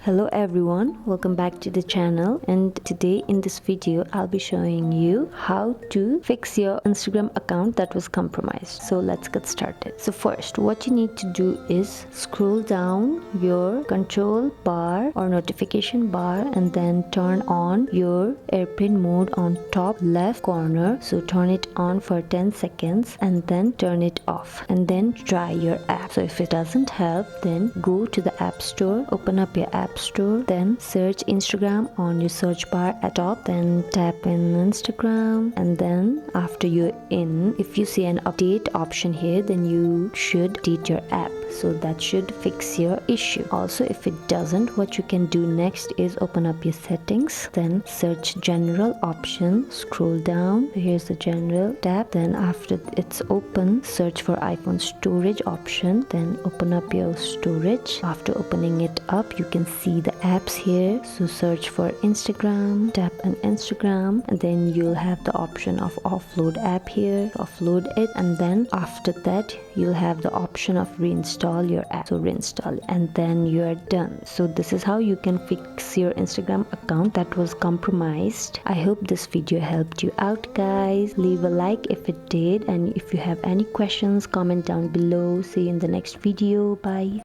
Hello everyone, welcome back to the channel, and today in this video I'll be showing you how to fix your Instagram account that was compromised. So let's get started. So first, what you need to do is scroll down your control bar or notification bar and then turn on your airplane mode on top left corner. So turn it on for 10 seconds and then turn it off and then try your app. So if it doesn't help, then go to the app store, open up your app store, then search Instagram on your search bar at top, then tap in Instagram, and then after you're in, if you see an update option here, then you should update your app. So that should fix your issue. Also, if it doesn't, what you can do next is open up your settings, then search general option, scroll down, here's the general tab, then after it's open, search for iPhone storage option, then open up your storage. After opening it up, you can see the apps here. So search for Instagram, tap on Instagram, and then you'll have the option of offload app here, offload it, and then after that you'll have the option of reinstall your app. So reinstall it and then you are done. So this is how you can fix your Instagram account that was compromised. I hope this video helped you out, guys. Leave a like if it did, and if you have any questions, comment down below. See you in the next video. Bye.